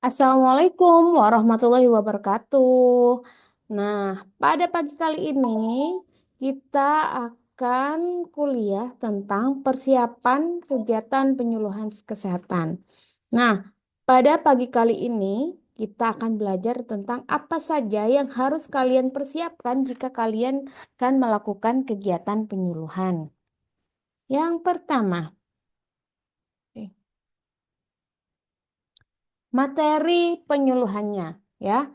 Assalamualaikum warahmatullahi wabarakatuh. Nah, pada pagi kali ini kita akan kuliah tentang persiapan kegiatan penyuluhan kesehatan. Nah, pada pagi kali ini kita akan belajar tentang apa saja yang harus kalian persiapkan jika kalian akan melakukan kegiatan penyuluhan. Yang pertama, materi penyuluhannya, ya.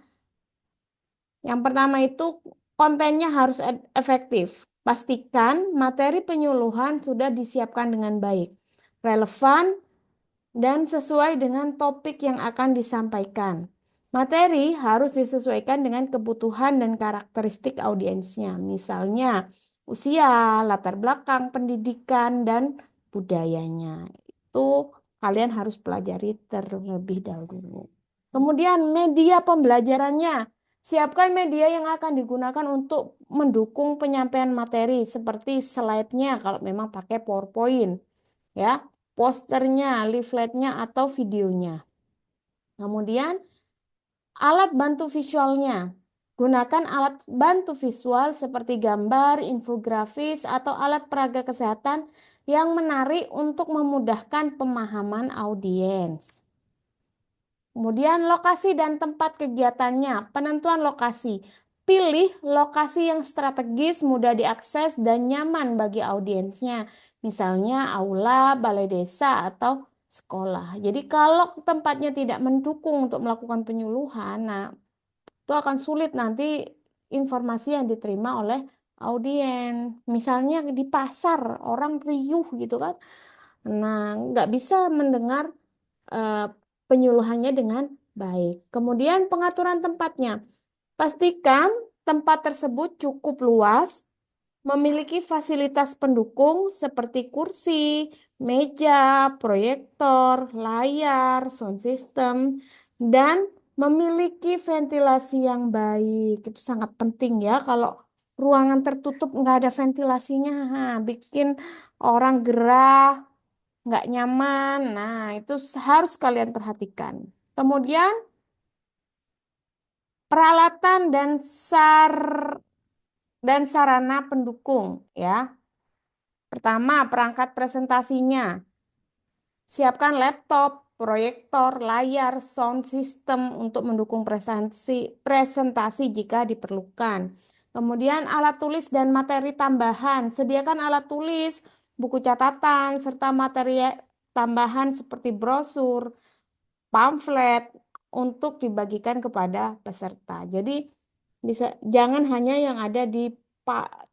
Yang pertama itu kontennya harus efektif. Pastikan materi penyuluhan sudah disiapkan dengan baik, relevan, dan sesuai dengan topik yang akan disampaikan. Materi harus disesuaikan dengan kebutuhan dan karakteristik audiensnya, misalnya usia, latar belakang pendidikan, dan budayanya. Itu kalian harus pelajari terlebih dahulu. Kemudian media pembelajarannya. Siapkan media yang akan digunakan untuk mendukung penyampaian materi seperti slide-nya kalau memang pakai PowerPoint, ya, posternya, leafletnya atau videonya. Kemudian alat bantu visualnya. Gunakan alat bantu visual seperti gambar, infografis, atau alat peraga kesehatan yang menarik untuk memudahkan pemahaman audiens. Kemudian lokasi dan tempat kegiatannya, penentuan lokasi. Pilih lokasi yang strategis, mudah diakses, dan nyaman bagi audiensnya. Misalnya aula, balai desa, atau sekolah. Jadi kalau tempatnya tidak mendukung untuk melakukan penyuluhan, nah itu akan sulit nanti informasi yang diterima oleh audiens. Misalnya di pasar, orang riuh gitu kan. Nah, nggak bisa mendengar eh, penyuluhannya dengan baik. Kemudian pengaturan tempatnya. Pastikan tempat tersebut cukup luas, memiliki fasilitas pendukung seperti kursi, meja, proyektor, layar, sound system, dan memiliki ventilasi yang baik. Itu sangat penting ya. Kalau ruangan tertutup nggak ada ventilasinya, bikin orang gerah, nggak nyaman. Nah, itu harus kalian perhatikan. Kemudian peralatan dan sarana pendukung ya. Pertama, perangkat presentasinya. Siapkan laptop, proyektor, layar, sound system untuk mendukung presentasi jika diperlukan. Kemudian alat tulis dan materi tambahan. Sediakan alat tulis, buku catatan, serta materi tambahan seperti brosur, pamflet untuk dibagikan kepada peserta. Jadi jangan hanya yang ada di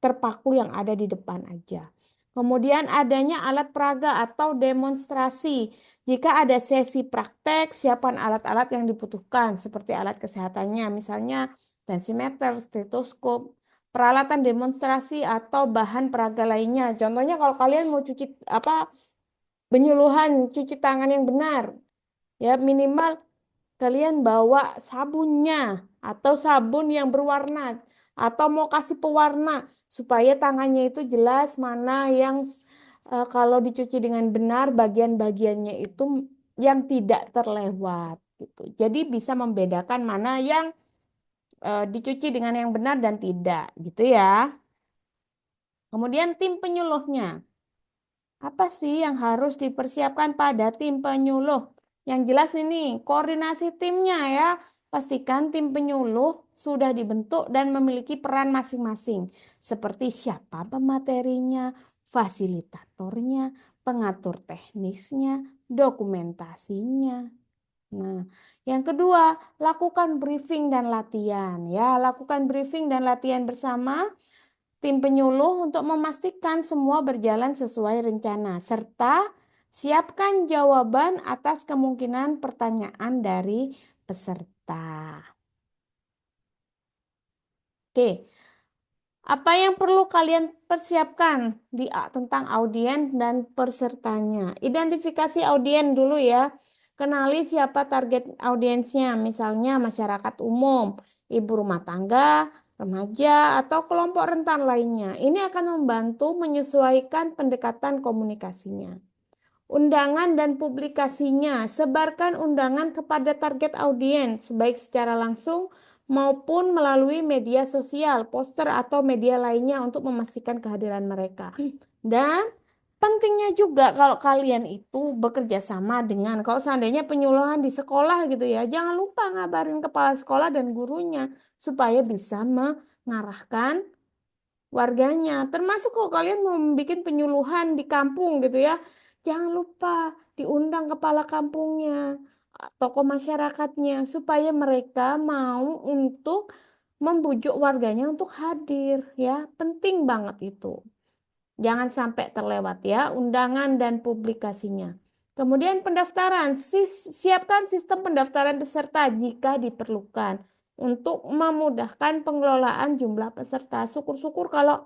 terpaku yang ada di depan aja. Kemudian adanya alat peraga atau demonstrasi. Jika ada sesi praktek, siapkan alat-alat yang dibutuhkan seperti alat kesehatannya, misalnya tensimeter, stetoskop, peralatan demonstrasi atau bahan peraga lainnya. Contohnya kalau kalian mau cuci penyuluhan cuci tangan yang benar, ya minimal kalian bawa sabunnya atau sabun yang berwarna atau mau kasih pewarna supaya tangannya itu jelas mana yang kalau dicuci dengan benar bagian-bagiannya itu yang tidak terlewat gitu. Jadi bisa membedakan mana yang dicuci dengan yang benar dan tidak gitu ya. Kemudian tim penyuluhnya. Apa sih yang harus dipersiapkan pada tim penyuluh? Yang jelas ini, koordinasi timnya ya. Pastikan tim penyuluh sudah dibentuk dan memiliki peran masing-masing. Seperti siapa pematerinya, fasilitatornya, pengatur teknisnya, dokumentasinya. Nah, yang kedua, lakukan briefing dan latihan. Ya, lakukan briefing dan latihan bersama tim penyuluh untuk memastikan semua berjalan sesuai rencana, serta siapkan jawaban atas kemungkinan pertanyaan dari peserta. Oke, apa yang perlu kalian persiapkan tentang audiens dan pesertanya? Identifikasi audiens dulu ya. Kenali siapa target audiensnya, misalnya masyarakat umum, ibu rumah tangga, remaja, atau kelompok rentan lainnya. Ini akan membantu menyesuaikan pendekatan komunikasinya. Undangan dan publikasinya. Sebarkan undangan kepada target audiens, baik secara langsung maupun melalui media sosial, poster, atau media lainnya untuk memastikan kehadiran mereka. Dan pentingnya juga kalau kalian itu bekerja sama dengan, kalau seandainya penyuluhan di sekolah gitu ya, jangan lupa ngabarin kepala sekolah dan gurunya supaya bisa mengarahkan warganya. Termasuk kalau kalian mau bikin penyuluhan di kampung gitu ya, jangan lupa diundang kepala kampungnya, tokoh masyarakatnya, supaya mereka mau untuk membujuk warganya untuk hadir ya. Penting banget itu. Jangan sampai terlewat ya undangan dan publikasinya. Kemudian pendaftaran, siapkan sistem pendaftaran peserta jika diperlukan untuk memudahkan pengelolaan jumlah peserta. Syukur-syukur kalau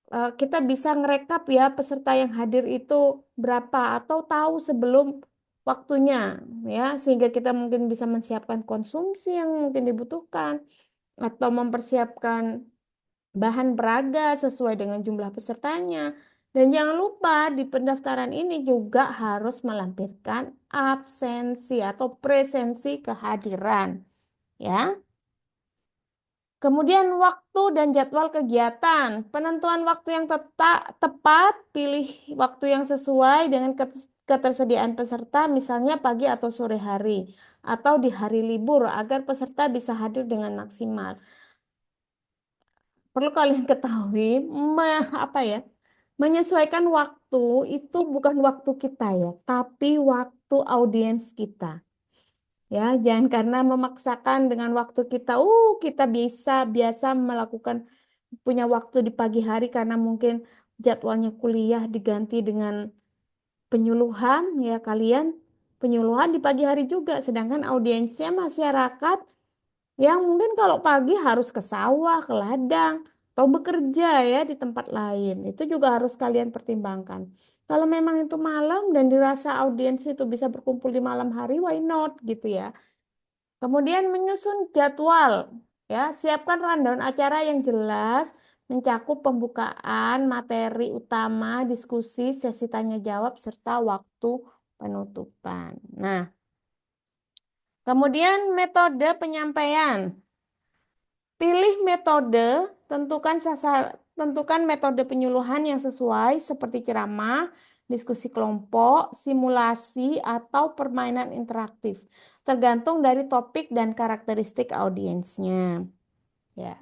kita bisa ngerekap ya peserta yang hadir itu berapa atau tahu sebelum waktunya ya, sehingga kita mungkin bisa menyiapkan konsumsi yang mungkin dibutuhkan atau mempersiapkan bahan peraga sesuai dengan jumlah pesertanya. Dan jangan lupa di pendaftaran ini juga harus melampirkan absensi atau presensi kehadiran ya. Kemudian waktu dan jadwal kegiatan. Penentuan waktu yang tepat, pilih waktu yang sesuai dengan ketersediaan peserta, misalnya pagi atau sore hari, atau di hari libur, agar peserta bisa hadir dengan maksimal. Perlu kalian ketahui, apa ya, menyesuaikan waktu itu bukan waktu kita ya, tapi waktu audiens kita. Ya, jangan karena memaksakan dengan waktu kita, kita bisa biasa melakukan punya waktu di pagi hari karena mungkin jadwalnya kuliah diganti dengan penyuluhan ya kalian penyuluhan di pagi hari juga sedangkan audiensnya masyarakat yang mungkin kalau pagi harus ke sawah, ke ladang atau bekerja ya di tempat lain. Itu juga harus kalian pertimbangkan. Kalau memang itu malam dan dirasa audiens itu bisa berkumpul di malam hari, why not gitu ya. Kemudian menyusun jadwal, ya, siapkan rundown acara yang jelas, mencakup pembukaan, materi utama, diskusi, sesi tanya jawab, serta waktu penutupan. Nah, kemudian metode penyampaian. Pilih metode, tentukan metode penyuluhan yang sesuai seperti ceramah, diskusi kelompok, simulasi, atau permainan interaktif. Tergantung dari topik dan karakteristik audiensnya. Ya.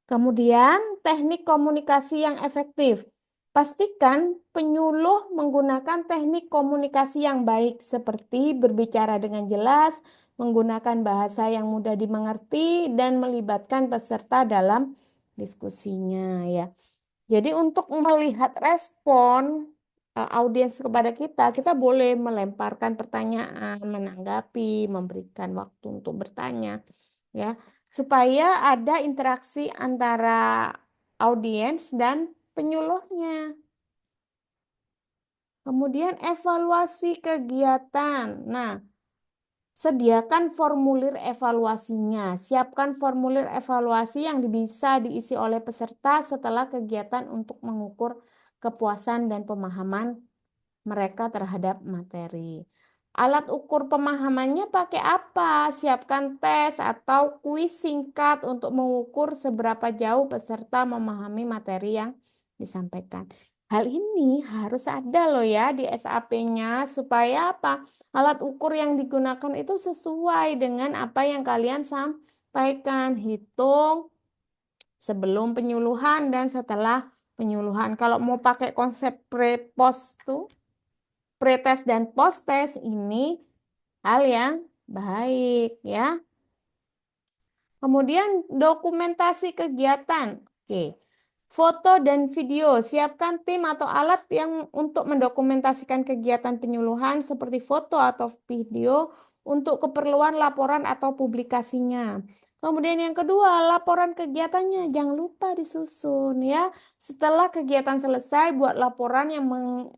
Kemudian, teknik komunikasi yang efektif. Pastikan penyuluh menggunakan teknik komunikasi yang baik seperti berbicara dengan jelas, menggunakan bahasa yang mudah dimengerti, dan melibatkan peserta dalam diskusinya ya. Jadi untuk melihat respon audiens kepada kita, kita boleh melemparkan pertanyaan, menanggapi, memberikan waktu untuk bertanya ya, supaya ada interaksi antara audiens dan penyuluhnya. Kemudian evaluasi kegiatan. Nah, sediakan formulir evaluasinya. Siapkan formulir evaluasi yang bisa diisi oleh peserta setelah kegiatan untuk mengukur kepuasan dan pemahaman mereka terhadap materi. Alat ukur pemahamannya pakai apa? Siapkan tes atau kuis singkat untuk mengukur seberapa jauh peserta memahami materi yang disampaikan. Hal ini harus ada loh ya di SAP-nya supaya apa? Alat ukur yang digunakan itu sesuai dengan apa yang kalian sampaikan. Hitung sebelum penyuluhan dan setelah penyuluhan. Kalau mau pakai konsep pre-post tuh, pretest dan post-test ini hal yang baik ya. Kemudian dokumentasi kegiatan. Oke. Foto dan video. Siapkan tim atau alat yang untuk mendokumentasikan kegiatan penyuluhan seperti foto atau video untuk keperluan laporan atau publikasinya. Kemudian yang kedua, laporan kegiatannya jangan lupa disusun ya. Setelah kegiatan selesai, buat laporan yang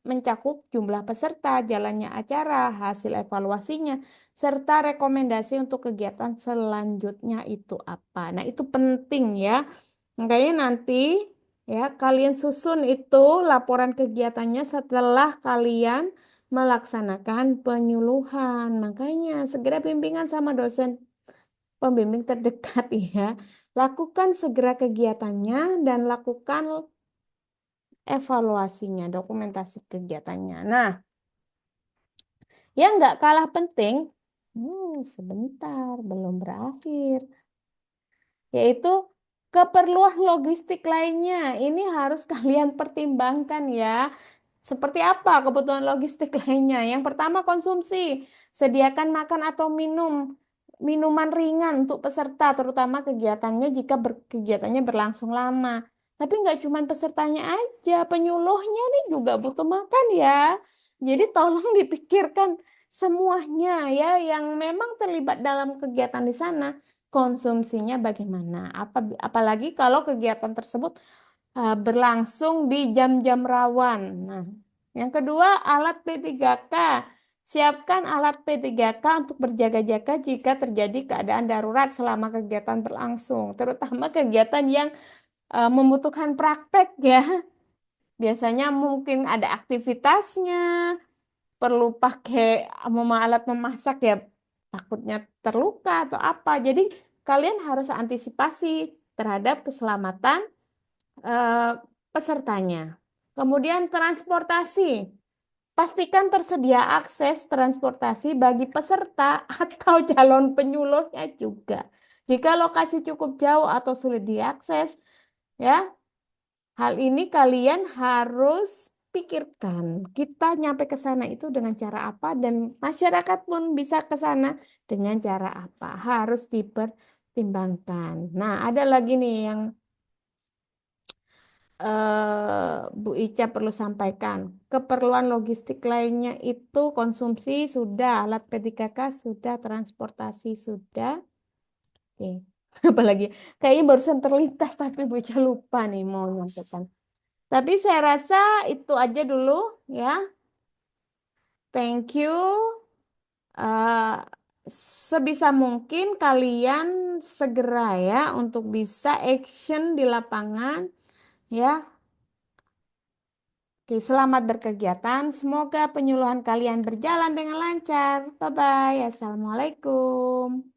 mencakup jumlah peserta, jalannya acara, hasil evaluasinya, serta rekomendasi untuk kegiatan selanjutnya itu apa. Nah, itu penting ya. Makanya nanti Ya, kalian susun itu laporan kegiatannya setelah kalian melaksanakan penyuluhan. Makanya segera bimbingan sama dosen pembimbing terdekat ya. Lakukan segera kegiatannya dan lakukan evaluasinya, dokumentasi kegiatannya. Nah, yang nggak kalah penting, sebentar, belum berakhir, yaitu keperluan logistik lainnya. Ini harus kalian pertimbangkan ya. Seperti apa kebutuhan logistik lainnya? Yang pertama konsumsi, sediakan makan atau minuman ringan untuk peserta, terutama kegiatannya jika kegiatannya berlangsung lama. Tapi nggak cuma pesertanya aja, penyuluhnya nih juga butuh makan ya. Jadi tolong dipikirkan semuanya ya yang memang terlibat dalam kegiatan di sana, konsumsinya bagaimana. Apalagi kalau kegiatan tersebut berlangsung di jam-jam rawan. Nah, yang kedua, alat P3K. Siapkan alat P3K untuk berjaga-jaga jika terjadi keadaan darurat selama kegiatan berlangsung, terutama kegiatan yang membutuhkan praktek ya. Biasanya mungkin ada aktivitasnya, perlu pakai alat memasak ya, takutnya terluka atau apa. Jadi kalian harus antisipasi terhadap keselamatan eh, pesertanya. Kemudian transportasi. Pastikan tersedia akses transportasi bagi peserta atau calon penyuluhnya juga. Jika lokasi cukup jauh atau sulit diakses, ya, hal ini kalian harus pikirkan. Kita nyampe ke sana itu dengan cara apa dan masyarakat pun bisa ke sana dengan cara apa. Harus dipertimbangkan. Nah, ada lagi nih yang Bu Ica perlu sampaikan. Keperluan logistik lainnya itu konsumsi sudah, alat P3K sudah, transportasi sudah. Oke. Apalagi kayaknya barusan terlintas tapi Bu Ica lupa nih mau nyampaikan. Tapi saya rasa itu aja dulu ya. Thank you. Eh, Sebisa mungkin kalian segera ya untuk bisa action di lapangan ya. Oke, selamat berkegiatan. Semoga penyuluhan kalian berjalan dengan lancar. Bye-bye. Assalamualaikum.